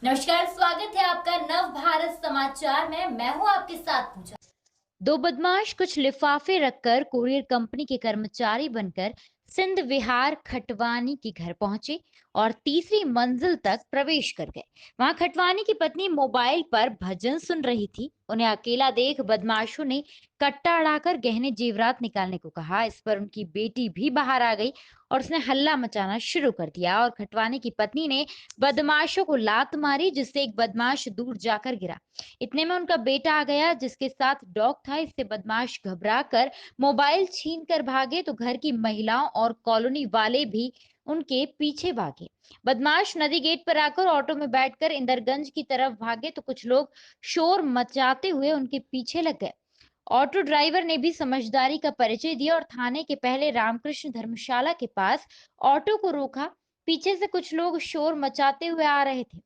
नमस्कार, स्वागत है आपका नव भारत समाचार में। मैं हूं आपके साथ पूजा। दो बदमाश कुछ लिफाफे रखकर कुरियर कंपनी के कर्मचारी बनकर सिंध विहार खटवानी के घर पहुंचे और तीसरी मंजिल तक प्रवेश कर गए। वहां खटवानी की पत्नी मोबाइल पर भजन सुन रही थी। उन्हें अकेला देख बदमाशों ने कट्टा अड़ाकर गहने जेवरात निकालने को कहा। इस पर उनकी बेटी भी बाहर आ गई और उसने हल्ला मचाना शुरू कर दिया और खटवानी की पत्नी ने बदमाशों को लात मारी, जिससे एक बदमाश दूर जाकर गिरा। इतने में उनका बेटा आ गया, जिसके साथ डॉग था। इससे बदमाश घबराकर मोबाइल छीन कर भागे तो घर की महिलाओं और कॉलोनी वाले भी उनके पीछे भागे। बदमाश नदी गेट पर आकर ऑटो में बैठकर इंदरगंज की तरफ भागे तो कुछ लोग शोर मचाते हुए उनके पीछे लग गए। ऑटो ड्राइवर ने भी समझदारी का परिचय दिया और थाने के पहले रामकृष्ण धर्मशाला के पास ऑटो को रोका। पीछे से कुछ लोग शोर मचाते हुए आ रहे थे।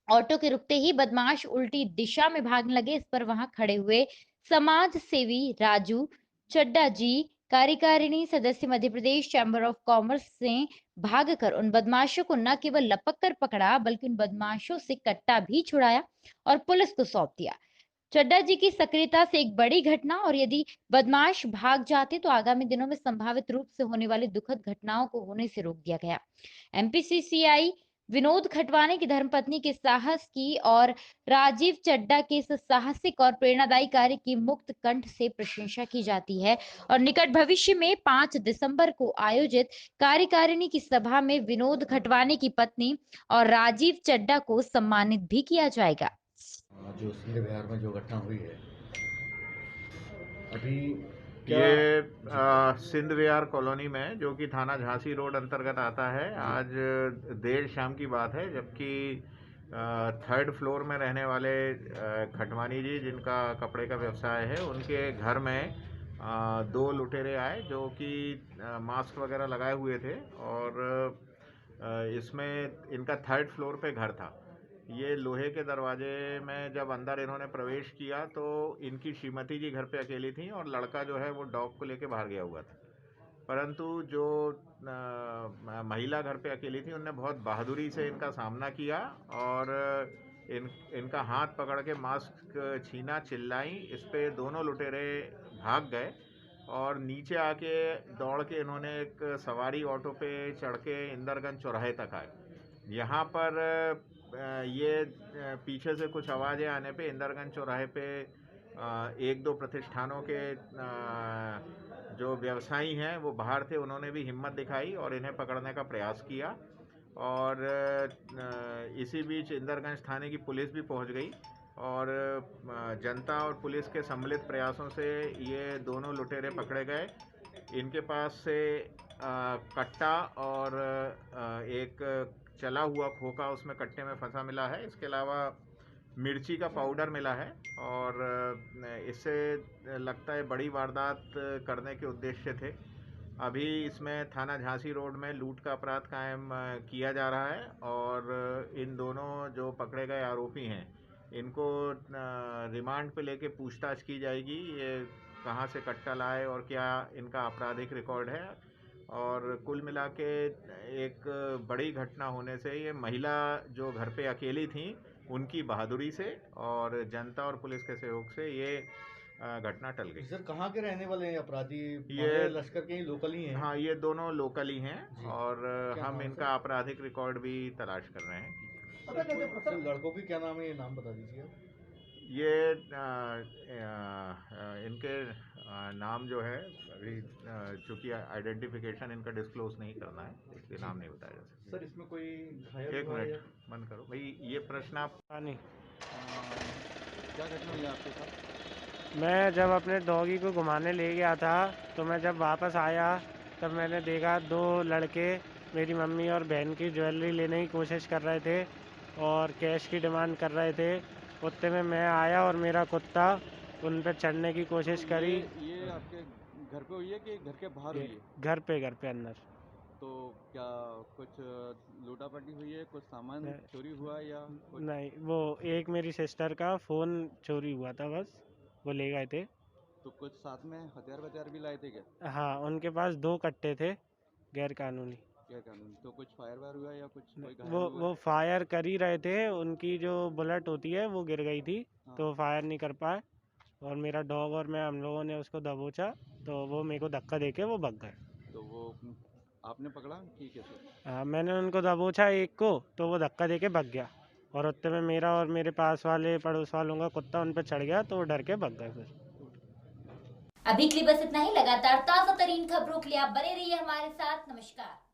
ऑटो के रुकते ही बदमाश उल्टी दिशा में भागने लगे। इस पर वहां खड़े हुए समाज सेवी राजू चड्डा जी, कार्यकारिणी सदस्य Madhya Pradesh chamber of commerce से भागकर उन बदमाशों को न केवल लपक कर पकड़ा, बल्कि उन बदमाशों से कट्टा भी छुड़ाया और पुलिस को सौंप दिया। चड्डा जी की सक्रियता से एक बड़ी घटना, और यदि बदमाश भाग जाते तो आगामी दिनों में संभावित रूप से होने वाली दुखद घटनाओं को होने से रोक दिया गया। एमपीसीसीआई विनोद खटवानी की धर्मपत्नी के साहस की और राजीव चड्डा के इस साहसिक और प्रेरणादायी कार्य की मुक्त कंठ से प्रशंसा की जाती है और निकट भविष्य में 5 दिसंबर को आयोजित कार्यकारिणी की सभा में विनोद खटवानी की पत्नी और राजीव चड्डा को सम्मानित भी किया जाएगा। जो सिंध बिहार में जो घटना हुई है अभी क्या ये जी सिंध विहार कॉलोनी में, जो कि थाना झांसी रोड अंतर्गत आता है, जी आज देर शाम की बात है, जबकि थर्ड फ्लोर में रहने वाले खटवानी जी, जिनका कपड़े का व्यवसाय है, उनके घर में दो लुटेरे आए जो कि मास्क वगैरह लगाए हुए थे। और इसमें इनका थर्ड फ्लोर पे घर था। ये लोहे के दरवाजे में जब अंदर इन्होंने प्रवेश किया तो इनकी श्रीमती जी घर पे अकेली थी और लड़का जो है वो डॉग को लेके बाहर गया हुआ था। परंतु जो महिला घर पे अकेली थी, उनने बहुत बहादुरी से इनका सामना किया और इनका हाथ पकड़ के मास्क छीना, चिल्लाई। इस पे दोनों लुटेरे भाग गए और नीचे आके दौड़ के इन्होंने एक सवारी ऑटो पे चढ़ के इंदरगंज चौराहे तक आए। यहाँ पर ये पीछे से कुछ आवाज़ें आने पे इंदरगंज चौराहे पे एक दो प्रतिष्ठानों के जो व्यवसायी हैं वो बाहर थे। उन्होंने भी हिम्मत दिखाई और इन्हें पकड़ने का प्रयास किया। और इसी बीच इंदरगंज थाने की पुलिस भी पहुंच गई और जनता और पुलिस के सम्मिलित प्रयासों से ये दोनों लुटेरे पकड़े गए। इनके पास से कट्टा और एक चला हुआ खोखा उसमें कट्टे में फंसा मिला है। इसके अलावा मिर्ची का पाउडर मिला है और इससे लगता है बड़ी वारदात करने के उद्देश्य थे। अभी इसमें थाना झांसी रोड में लूट का अपराध कायम किया जा रहा है और इन दोनों जो पकड़े गए आरोपी हैं, इनको रिमांड पे लेके पूछताछ की जाएगी। ये कहाँ से कट्टा लाए और क्या इनका आपराधिक रिकॉर्ड है। और कुल मिला के एक बड़ी घटना होने से, ये महिला जो घर पे अकेली थी, उनकी बहादुरी से और जनता और पुलिस के सहयोग से ये घटना टल गई। सर कहाँ के रहने वाले हैं अपराधी? ये हमारे लश्कर के ही लोकल ही हैं? हाँ, ये दोनों लोकल ही हैं जी और क्या हम नाम है इनका सर? आपराधिक रिकॉर्ड भी तलाश कर रहे हैं। सर लड़कों की क्या नाम है, ये नाम बता दीजिए आप। ये इनके नाम जो है अभी, चूंकि आइडेंटिफिकेशन इनका डिस्क्लोज नहीं करना है, इसलिए जी नाम नहीं बताया जा सकता। सर इसमें कोई घायल एक हुआ है या मिनट बंद करो भाई, ये प्रश्न आप। हाँ, नहीं। क्या घटना हुई है आपके साथ? मैं जब अपने डॉगी को घुमाने ले गया था, तो मैं जब वापस आया तब मैंने देखा दो लड़के मेरी मम्मी और बहन की ज्वेलरी लेने की कोशिश कर रहे थे और कैश की डिमांड कर रहे थे। उतने में मैं आया और मेरा कुत्ता उन पर चढ़ने की कोशिश तो करी। ये आपके घर पे हुई है कि घर के बाहर हुई है? घर पे अंदर। तो क्या कुछ लूटापटी हुई है, कुछ सामान न- चोरी हुआ या कुछ? नहीं, वो एक मेरी सिस्टर का फ़ोन चोरी हुआ था, बस वो ले गए थे। तो कुछ साथ में हथियार वथियार भी लाए थे क्या? हाँ, उनके पास 2 कट्टे थे गैर कानूनी। क्या कारण तो कुछ फायर वायर हुआ या कुछ कोई घायल वो हुआ? वो फायर कर ही रहे थे, उनकी जो बुलेट होती है वो गिर गई थी, तो फायर नहीं कर पाए। और मेरा डॉग और मैं हम लोगों ने उसको दबोचा, तो वो मेरे को धक्का देके वो भाग गए। तो वो आपने पकड़ा कि कैसे? मैंने उनको दबोचा एक को, तो वो धक्का देके भाग गया, और उतने में मेरा और मेरे पास वाले पड़ोस वालों का कुत्ता उन पर चढ़ गया, तो वो डर के भाग गए फिर। अभी के लिए बस इतना ही। लगातार ताजा तरीन खबरों के लिए आप बने रहिए हमारे साथ। नमस्कार।